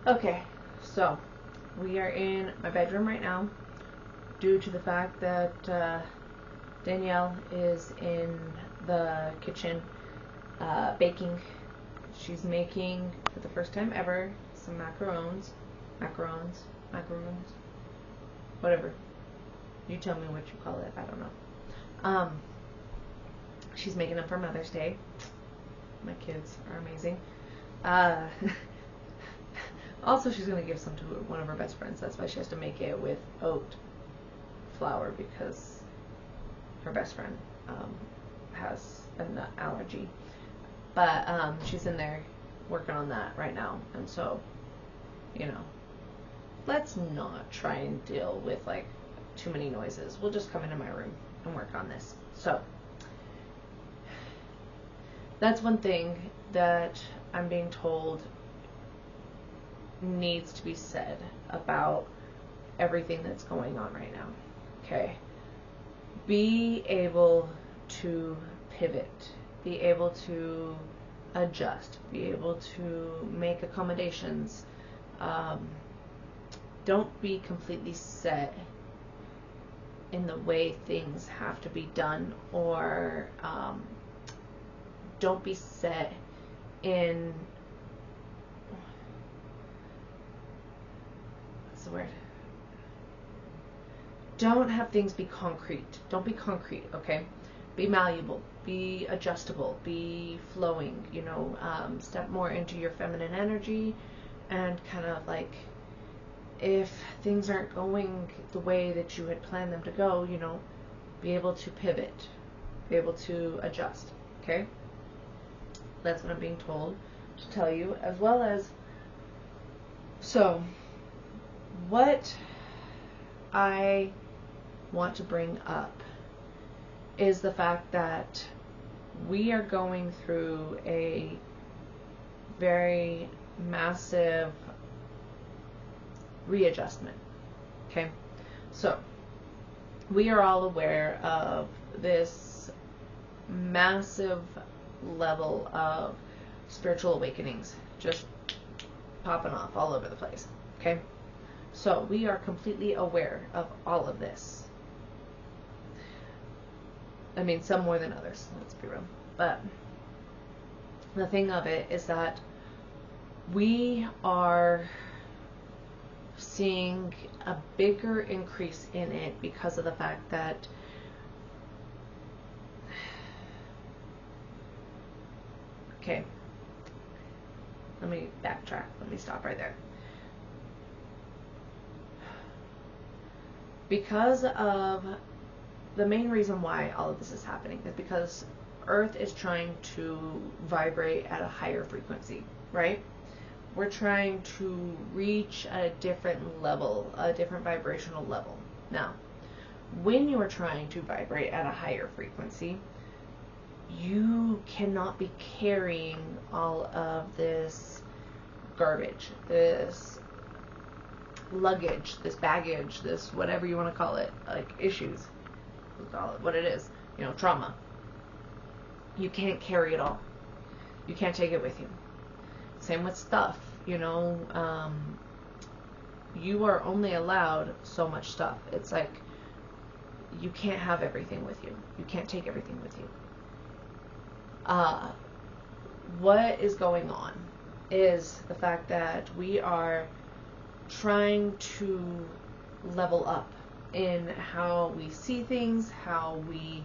Okay, so we are in my bedroom right now due to the fact that Danielle is in the kitchen baking. She's making, for the first time ever, some macarons, whatever. You tell me what you call it. I don't know. She's making them for Mother's Day. My kids are amazing. Uh, Also, she's going to give some to one of her best friends. That's why she has to make it with oat flour, because her best friend has a nut allergy. But she's in there working on that right now. And so, let's not try and deal with like too many noises. We'll just come into my room and work on this. So, that's one thing that I'm being told needs to be said about everything that's going on right now. Okay? Be able to pivot, be able to adjust, be able to make accommodations. Don't be completely set in the way things have to be done, or don't be set in word. Don't have things be concrete. Don't be concrete, okay? Be malleable. Be adjustable. Be flowing. Step more into your feminine energy, and kind of like, if things aren't going the way that you had planned them to go, be able to pivot. Be able to adjust, okay? That's what I'm being told to tell you, as well as, so, what I want to bring up is the fact that we are going through a very massive readjustment. Okay? So, we are all aware of this massive level of spiritual awakenings just popping off all over the place. Okay? So we are completely aware of all of this. I mean, some more than others, let's be real. But the thing of it is that we are seeing a bigger increase in it because of the fact that okay, let me backtrack. Let me stop right there. Because of the main reason why all of this is happening is because Earth is trying to vibrate at a higher frequency, right? We're trying to reach a different level, a different vibrational level. Now, when you are trying to vibrate at a higher frequency, you cannot be carrying all of this garbage, this luggage, this baggage, this whatever you want to call it, like issues, we'll call it what it is, trauma. You can't carry it all. You can't take it with you. Same with stuff, you are only allowed so much stuff. It's like you can't have everything with you. You can't take everything with you. What is going on is the fact that we are trying to level up in how we see things, how we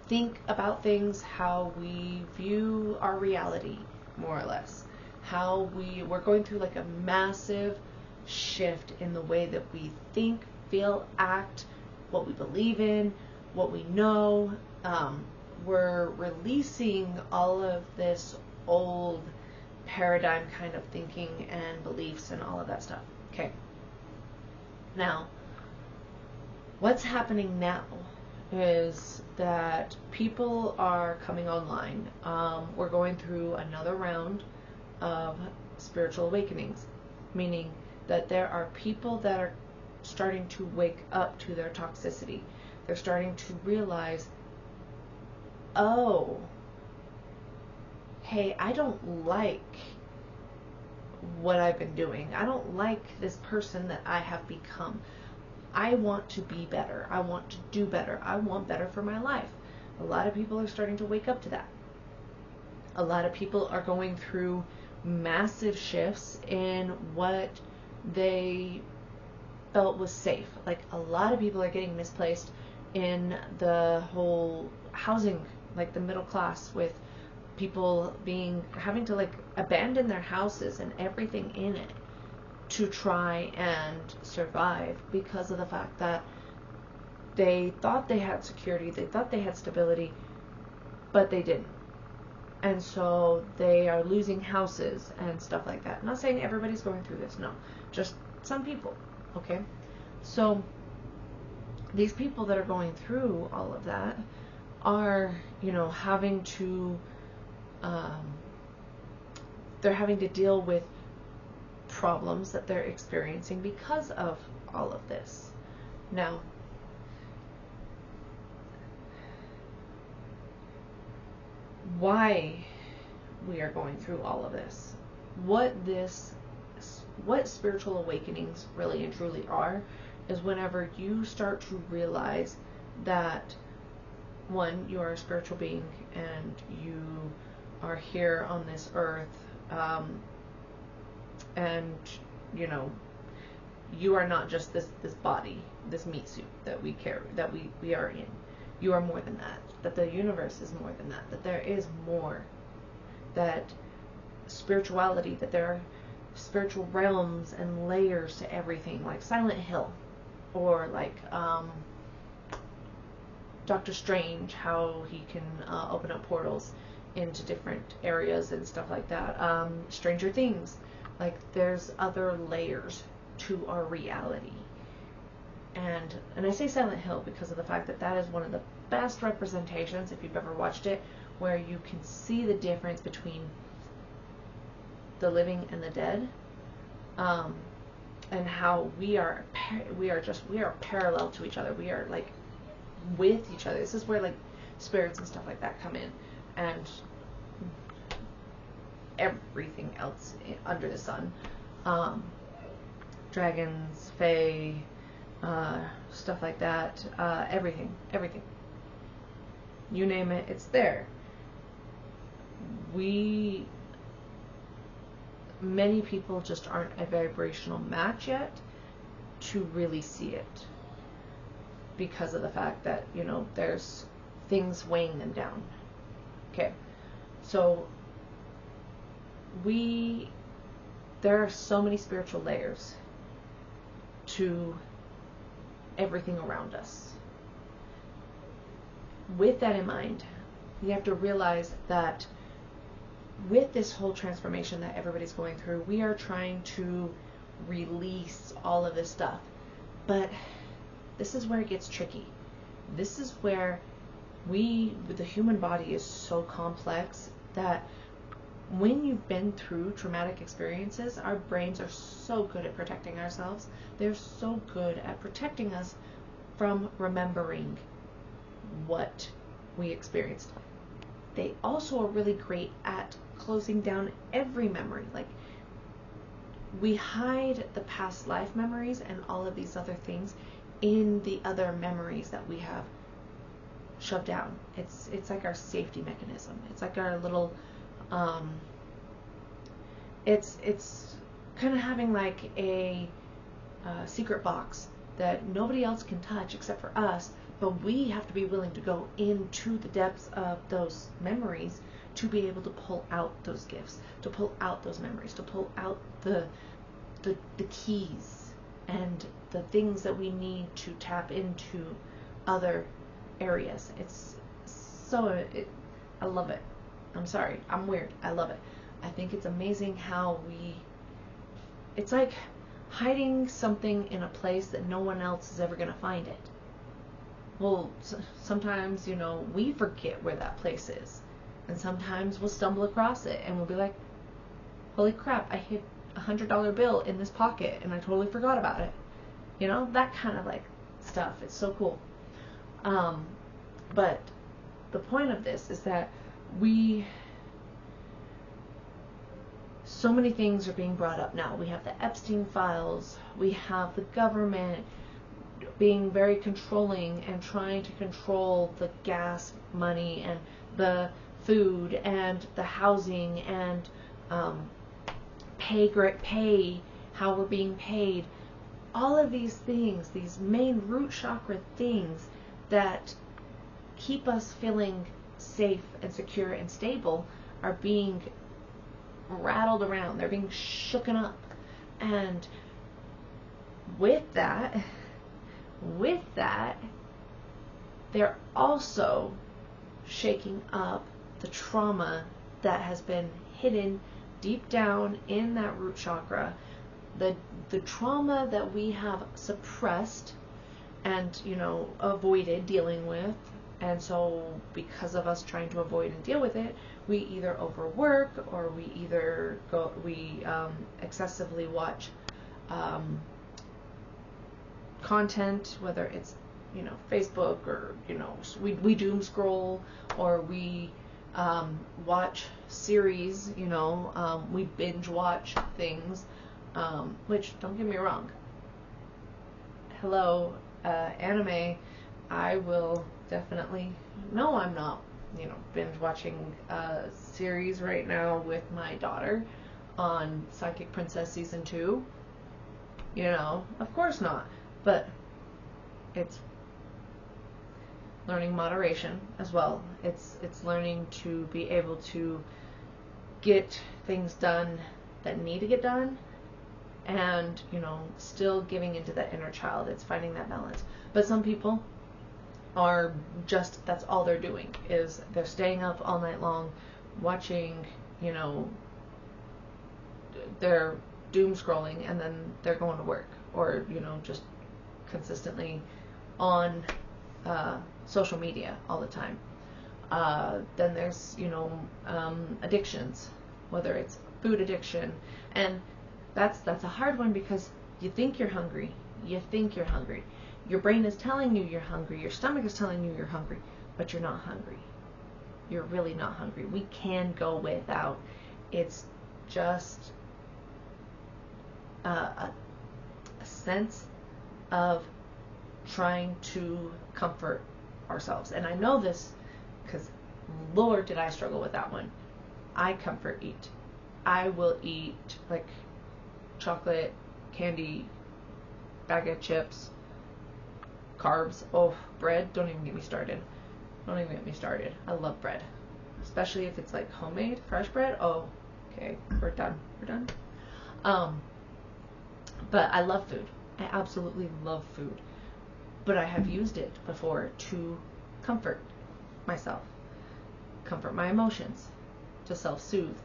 think about things, how we view our reality, more or less. How we're going through like a massive shift in the way that we think, feel, act, what we believe in, what we know. We're releasing all of this old paradigm kind of thinking and beliefs and all of that stuff. Okay. Now, what's happening now is that people are coming online. We're going through another round of spiritual awakenings, meaning that there are people that are starting to wake up to their toxicity. They're starting to realize, oh, hey, I don't like what I've been doing. I don't like this person that I have become. I want to be better. I want to do better. I want better for my life. A lot of people are starting to wake up to that. A lot of people are going through massive shifts in what they felt was safe. Like, a lot of people are getting misplaced in the whole housing, like the middle class, with people having to like abandon their houses and everything in it to try and survive, because of the fact that they thought they had security, they thought they had stability, but they didn't. And so they are losing houses and stuff like that. I'm not saying everybody's going through this, no, just some people, okay? So these people that are going through all of that are, having to, they're having to deal with problems that they're experiencing because of all of this. Now, why we are going through all of this, what spiritual awakenings really and truly are, is whenever you start to realize that, one, you are a spiritual being and you are here on this earth, and you are not just this body, this meat suit that we carry, that we are in. You are more than that. That the universe is more than that. That there is more. That spirituality, that there are spiritual realms and layers to everything, like Silent Hill, or like Doctor Strange, how he can open up portals into different areas and stuff like that. Stranger Things, like there's other layers to our reality. And I say Silent Hill because of the fact that that is one of the best representations, if you've ever watched it, where you can see the difference between the living and the dead, and how we are parallel to each other. We are like with each other. This is where like spirits and stuff like that come in, and everything else under the sun, dragons, fae, stuff like that, everything, you name it, it's there. Many people just aren't a vibrational match yet to really see it, because of the fact that, there's things weighing them down. Okay, so there are so many spiritual layers to everything around us. With that in mind, you have to realize that with this whole transformation that everybody's going through, we are trying to release all of this stuff. But this is where it gets tricky. This is where the human body is so complex that when you've been through traumatic experiences, our brains are so good at protecting ourselves. They're so good at protecting us from remembering what we experienced. They also are really great at closing down every memory. Like, we hide the past life memories and all of these other things in the other memories that we have shoved down. It's like our safety mechanism. It's like our little it's kind of having like a secret box that nobody else can touch except for us, but we have to be willing to go into the depths of those memories to be able to pull out those gifts, to pull out those memories, to pull out the keys and the things that we need to tap into other areas. I love it. I'm sorry, I'm weird. I love it. I think it's amazing how it's like hiding something in a place that no one else is ever going to find it. Well, sometimes, we forget where that place is. And sometimes we'll stumble across it and we'll be like, holy crap, I hid $100 bill in this pocket and I totally forgot about it. That kind of like stuff. It's so cool. But the point of this is that so many things are being brought up now. We have the Epstein files, we have the government being very controlling and trying to control the gas money and the food and the housing and pay, how we're being paid. All of these things, these main root chakra things that keep us feeling safe and secure and stable, are being rattled around. They're being shooken up. And with that, they're also shaking up the trauma that has been hidden deep down in that root chakra, the trauma that we have suppressed and, avoided dealing with. And so because of us trying to avoid and deal with it, we either overwork, or we excessively watch content, whether it's Facebook, or we doom scroll, or we watch series, we binge watch things, which, don't get me wrong, hello, anime, I will definitely, no, I'm not binge watching a series right now with my daughter on Psychic Princess season 2, of course not. But it's learning moderation as well. It's learning to be able to get things done that need to get done, and still giving into that inner child. It's finding that balance. But some people are just, that's all they're doing, is they're staying up all night long watching, they're doom scrolling, and then they're going to work, or just consistently on social media all the time. Then there's addictions, whether it's food addiction, and that's a hard one, because you think you're hungry, your brain is telling you you're hungry, your stomach is telling you you're hungry, but you're not hungry. You're really not hungry. We can go without. It's just a sense of trying to comfort ourselves. And I know this because, Lord, did I struggle with that one. I comfort eat. I will eat like chocolate, candy, bag of chips, carbs. Oh, bread. Don't even get me started. I love bread, especially if it's like homemade, fresh bread. Oh, okay, we're done. But I love food. I absolutely love food. But I have used it before to comfort myself, comfort my emotions, to self-soothe.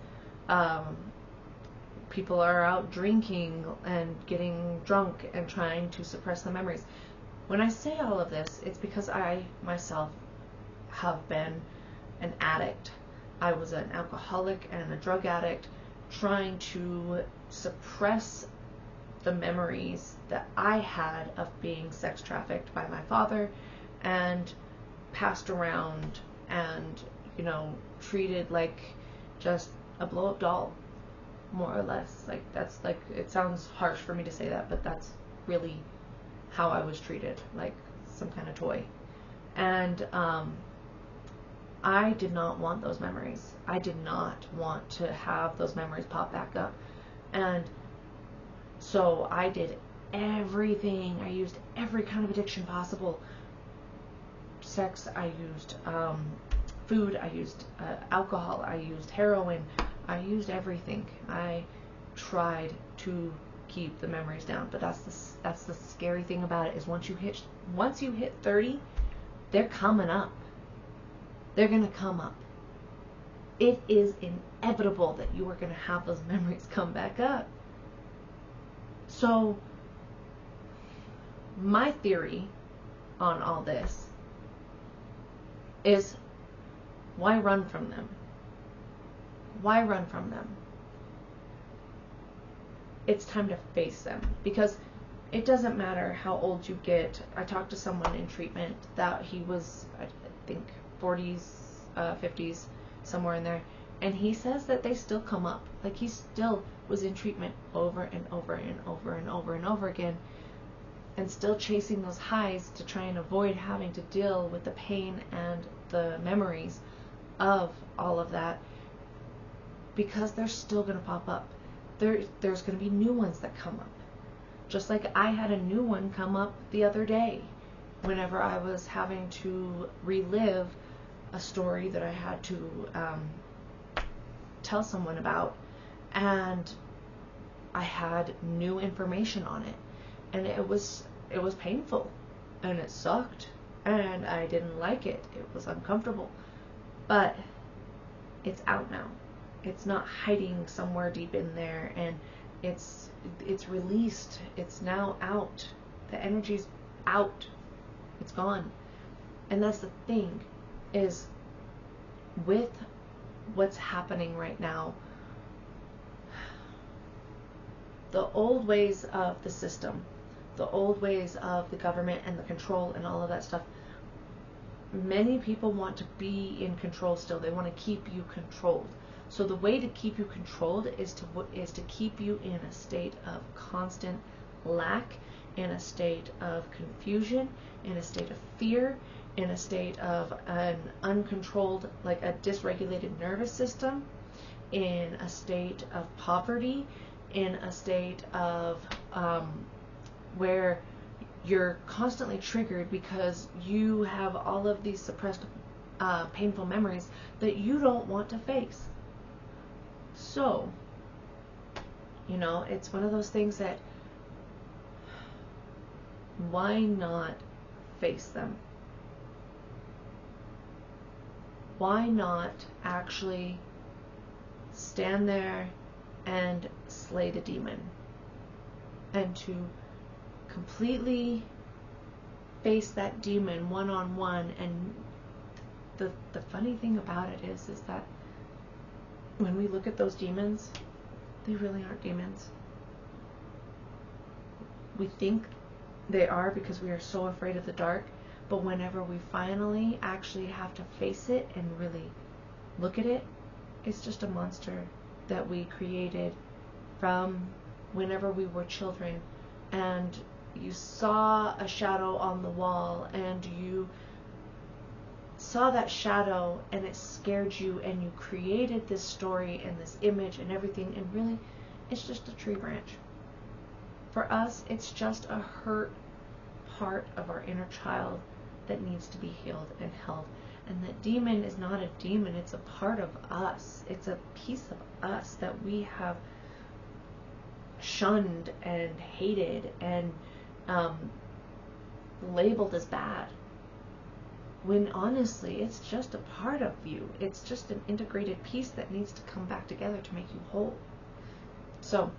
People are out drinking and getting drunk and trying to suppress the memories. When I say all of this, it's because I myself have been an addict. I was an alcoholic and a drug addict, trying to suppress the memories that I had of being sex trafficked by my father and passed around and, treated like just a blow-up doll, more or less. Like, that's like, it sounds harsh for me to say that, but that's really how I was treated, like some kind of toy. And I did not want those memories. I did not want to have those memories pop back up. And so I did everything. I used every kind of addiction possible. Sex, I used food, I used alcohol, I used heroin, I used everything. I tried to keep the memories down. But that's the scary thing about it, is once you hit 30, they're coming up. They're going to come up. It is inevitable that you are going to have those memories come back up. So, my theory on all this is, why run from them? Why run from them? It's time to face them, because it doesn't matter how old you get. I talked to someone in treatment that he was, I think, 40s, 50s, somewhere in there, And he says that they still come up. Like, he still was in treatment over and over and over and over and over again, and still chasing those highs to try and avoid having to deal with the pain and the memories of all of that, because they're still going to pop up. There's going to be new ones that come up. Just like I had a new one come up the other day whenever I was having to relive a story that I had to tell someone about, and I had new information on it, and it was painful, and it sucked, and I didn't like it. It was uncomfortable, but it's out now. It's not hiding somewhere deep in there, and it's released. It's now out. The energy's out. It's gone. And that's the thing, is with what's happening right now, the old ways of the system, the old ways of the government and the control and all of that stuff, many people want to be in control still. They want to keep you controlled. So the way to keep you controlled is to keep you in a state of constant lack, in a state of confusion, in a state of fear, in a state of an uncontrolled, like a dysregulated nervous system, in a state of poverty, in a state of where you're constantly triggered because you have all of these suppressed painful memories that you don't want to face. So, it's one of those things that, why not face them? Why not actually stand there and slay the demon, and to completely face that demon one-on-one? And the funny thing about it is that when we look at those demons, they really aren't demons. We think they are because we are so afraid of the dark, but whenever we finally actually have to face it and really look at it, it's just a monster that we created from whenever we were children, and you saw a shadow on the wall, and you saw that shadow and it scared you, and you created this story and this image and everything, and really it's just a tree branch. For us, it's just a hurt part of our inner child that needs to be healed and held. And that demon is not a demon, it's a part of us. It's a piece of us that we have shunned and hated and labeled as bad, when honestly it's just a part of you. It's just an integrated piece that needs to come back together to make you whole. So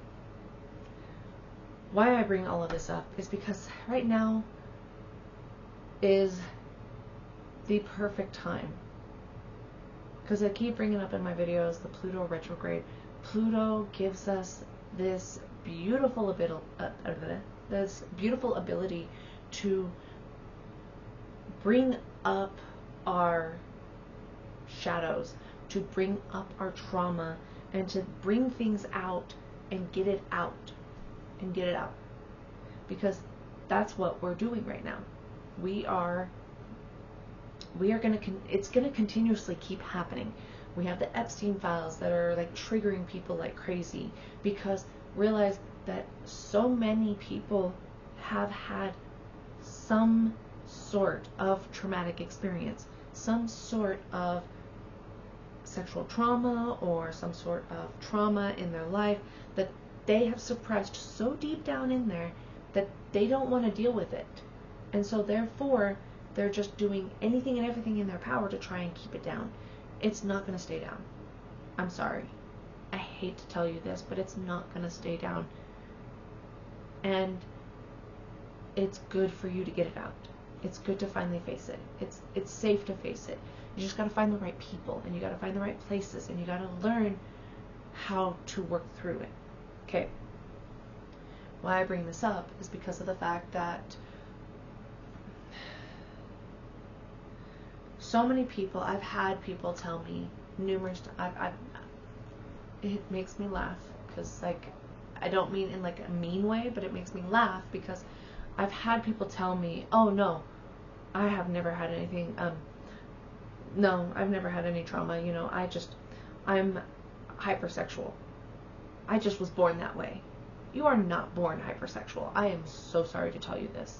why I bring all of this up is because right now is the perfect time, because I keep bringing up in my videos the Pluto retrograde. Pluto gives us this beautiful ability to bring up our shadows, to bring up our trauma, and to bring things out and get it out. Because that's what we're doing right now. It's going to continuously keep happening. We have the Epstein files that are like triggering people like crazy, because realize that so many people have had some sort of traumatic experience, some sort of sexual trauma or some sort of trauma in their life that they have suppressed so deep down in there that they don't want to deal with it. And so therefore they're just doing anything and everything in their power to try and keep it down. It's not going to stay down. I'm sorry. I hate to tell you this, but it's not going to stay down. And it's good for you to get it out. It's good to finally face it. It's safe to face it. You just got to find the right people, and you got to find the right places, and you got to learn how to work through it. Okay. Why I bring this up is because of the fact that so many people, I've had people tell me numerous, it makes me laugh, because like, I don't mean in like a mean way, but it makes me laugh because I've had people tell me, oh no, I have never had anything, no, I've never had any trauma, you know, I'm hypersexual. I just was born that way. You are not born hypersexual. I am so sorry to tell you this.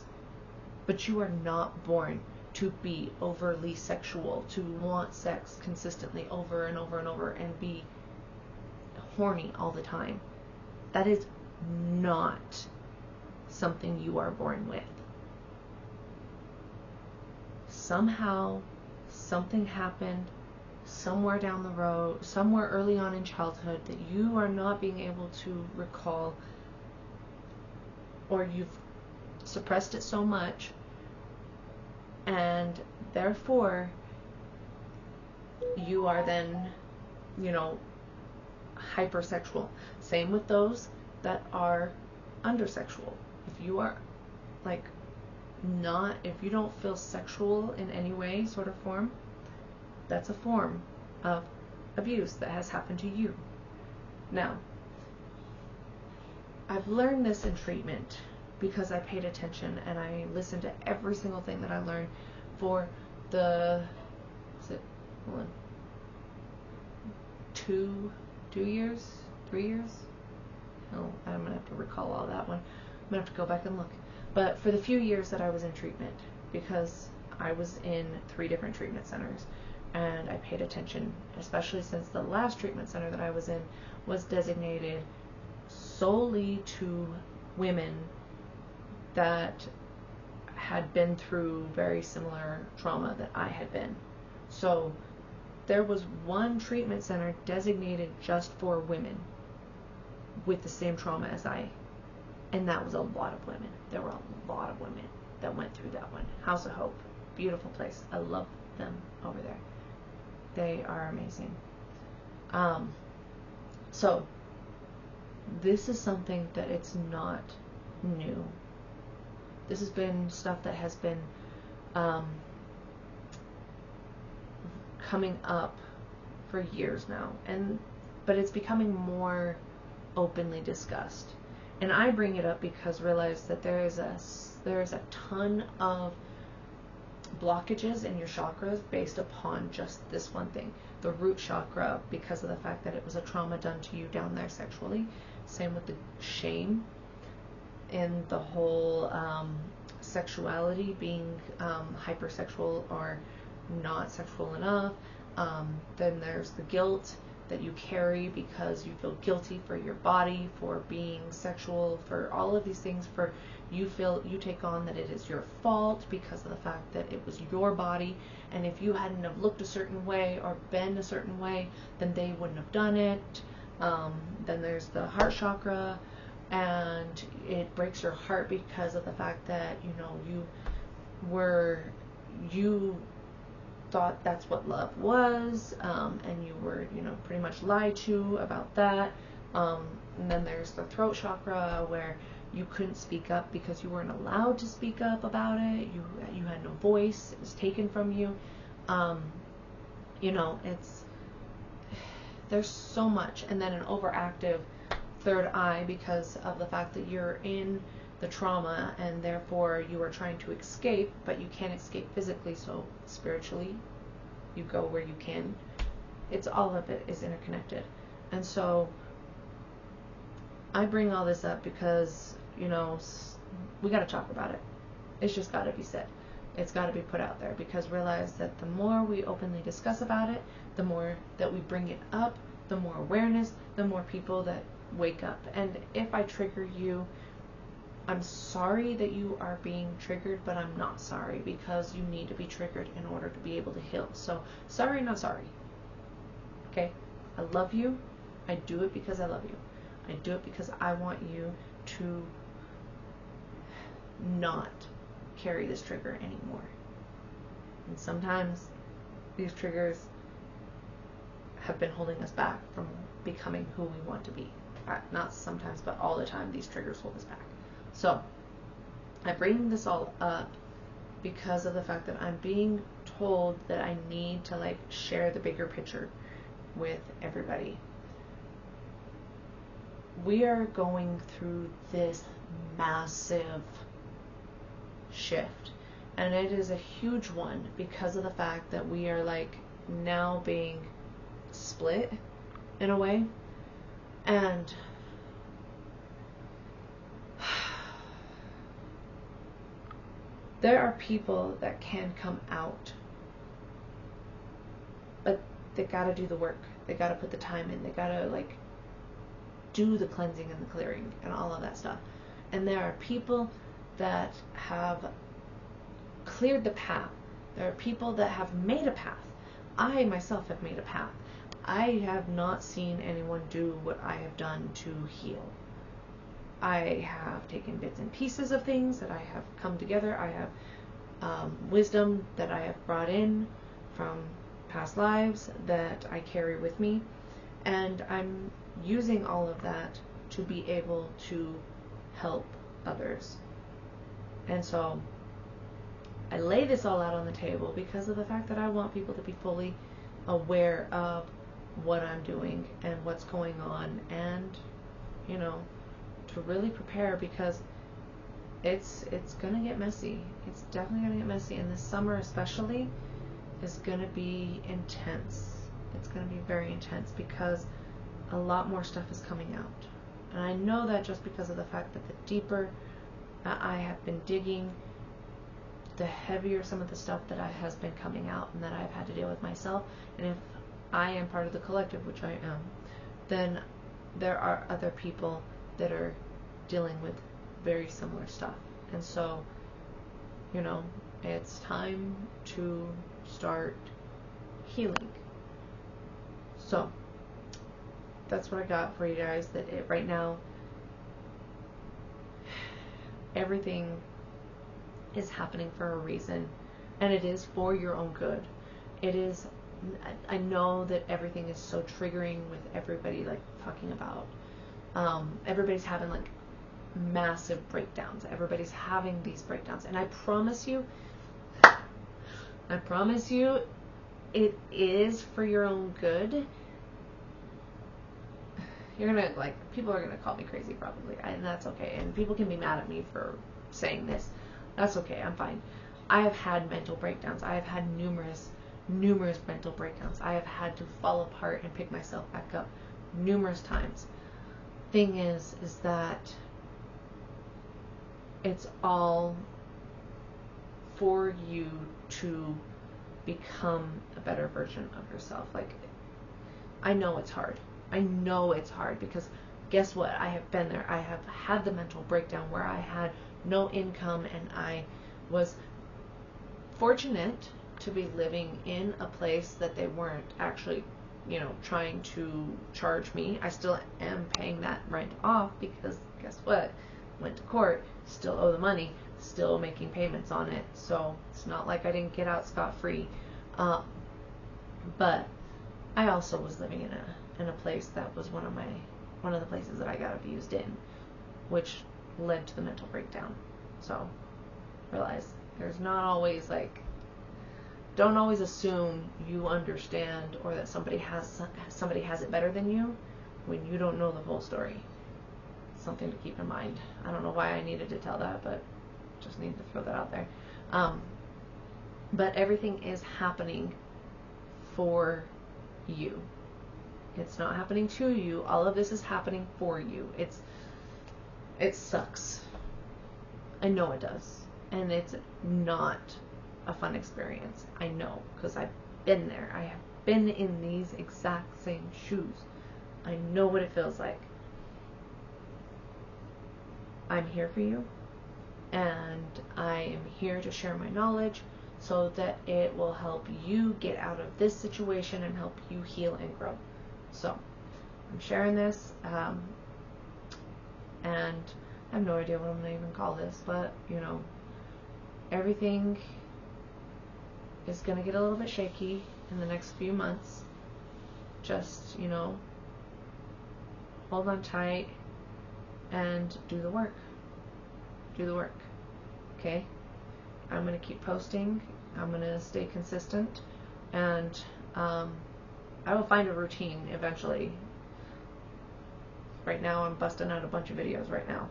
But you are not born to be overly sexual, to want sex consistently over and over and over and be horny all the time. That is not something you are born with. Somehow, something happened somewhere down the road, somewhere early on in childhood, that you are not being able to recall, or you've suppressed it so much, and therefore you are then, you know, hypersexual. Same with those that are undersexual. If you are like not, if you don't feel sexual in any way, sort of form, that's a form of abuse that has happened to you. Now, I've learned this in treatment because I paid attention and I listened to every single thing that I learned for the, is it, hold on, 3 years? Oh, I'm gonna have to recall all that one. I'm gonna have to go back and look. But for the few years that I was in treatment, because I was in 3 different treatment centers, and I paid attention, especially since the last treatment center that I was in was designated solely to women that had been through very similar trauma that I had been. So there was one treatment center designated just for women with the same trauma as I, and that was a lot of women. There were a lot of women that went through that one. House of Hope, beautiful place. I love them over there. They are amazing. So this is something that it's not new. This has been stuff that has been coming up for years now, but it's becoming more openly discussed. And I bring it up because realize that there is a ton of blockages in your chakras based upon just this one thing. The root chakra, because of the fact that it was a trauma done to you down there sexually. Same with the shame and the whole sexuality, being hypersexual or not sexual enough. Then there's the guilt that you carry because you feel guilty for your body, for being sexual, for all of these things, for you take on that it is your fault because of the fact that it was your body, and if you hadn't have looked a certain way or been a certain way, then they wouldn't have done it. Then there's the heart chakra, and it breaks your heart because of the fact that, you know, you thought that's what love was, and you were, you know, pretty much lied to about that. And then there's the throat chakra, where you couldn't speak up because you weren't allowed to speak up about it. You had no voice. It was taken from you. You know, there's so much. And then an overactive third eye because of the fact that you're in the trauma and therefore you are trying to escape, but you can't escape physically, so spiritually you go where you can. It's all of it is interconnected. And so I bring all this up because, you know, we got to talk about it. It's just got to be said. It's got to be put out there, because realize that the more we openly discuss about it, the more that we bring it up, the more awareness, the more people that wake up. And if I trigger you, I'm sorry that you are being triggered, but I'm not sorry, because you need to be triggered in order to be able to heal. So sorry, not sorry. Okay? I love you. I do it because I love you. I do it because I want you to not carry this trigger anymore. And sometimes these triggers have been holding us back from becoming who we want to be. Not sometimes, but all the time, these triggers hold us back. So I bring this all up because of the fact that I'm being told that I need to, like, share the bigger picture with everybody. we are going through this massive shift, and it is a huge one because of the fact that we are like now being split in a way. And there are people that can come out, but they gotta do the work. They gotta put the time in. They gotta like do the cleansing and the clearing and all of that stuff. And there are people that have cleared the path. There are people that have made a path. I myself have made a path. I have not seen anyone do what I have done to heal. I have taken bits and pieces of things that I have come together. I have wisdom that I have brought in from past lives that I carry with me, and I'm using all of that to be able to help others. And so I lay this all out on the table because of the fact that I want people to be fully aware of what I'm doing and what's going on, and you know, to really prepare, because it's gonna get messy. It's definitely gonna get messy, and this summer especially is gonna be intense. It's gonna be very intense because a lot more stuff is coming out. And I know that just because of the fact that the deeper I have been digging, the heavier some of the stuff that has been coming out and that I've had to deal with myself. And if I am part of the collective, which I am, then there are other people that are dealing with very similar stuff. And so, you know, it's time to start healing. So that's what I got for you guys. That right now, everything is happening for a reason, and it is for your own good. It is. I know that everything is so triggering with everybody like talking about. Everybody's having like massive breakdowns. Everybody's having these breakdowns, and I promise you, it is for your own good. You're gonna, like, people are gonna call me crazy probably, and that's okay. And people can be mad at me for saying this. That's okay. I'm fine. I have had mental breakdowns. I have had numerous mental breakdowns. I have had to fall apart and pick myself back up numerous times. Thing is that it's all for you to become a better version of yourself. Like, I know it's hard. I know it's hard because guess what? I have been there. I have had the mental breakdown where I had no income, and I was fortunate to be living in a place that they weren't actually, you know, trying to charge me. I still am paying that rent off because guess what? Went to court, still owe the money, still making payments on it. So it's not like I didn't get out scot-free. But I also was living in a place that was one of the places that I got abused in, which led to the mental breakdown. So realize there's not always like, don't always assume you understand or that somebody has it better than you when you don't know the full story. Something to keep in mind. I don't know why I needed to tell that, but just need to throw that out there. But everything is happening for you. It's not happening to you. All of this is happening for you. It sucks. I know it does. And it's not a fun experience. I know, because I've been there. I have been in these exact same shoes. I know what it feels like. I'm here for you, and I am here to share my knowledge so that it will help you get out of this situation and help you heal and grow. So I'm sharing this, and I have no idea what I'm going to even call this, but you know, everything is going to get a little bit shaky in the next few months. Just, you know, hold on tight and do the work. Do the work. Okay? I'm going to keep posting. I'm going to stay consistent, and I will find a routine eventually. right now I'm busting out a bunch of videos right now,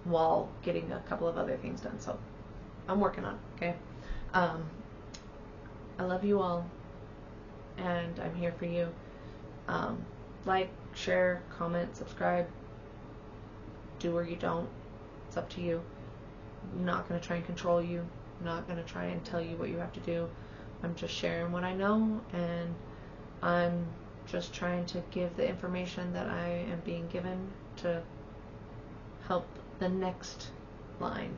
while getting a couple of other things done. So I'm working on it, okay? I love you all, and I'm here for you. Like, share, comment, subscribe. Do or you don't. It's up to you. I'm not going to try and control you. I'm not going to try and tell you what you have to do. I'm just sharing what I know, and I'm just trying to give the information that I am being given to help the next line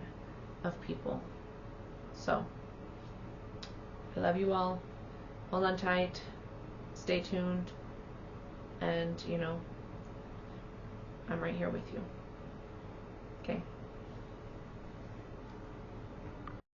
of people. So, I love you all. Hold on tight. Stay tuned. And, I'm right here with you.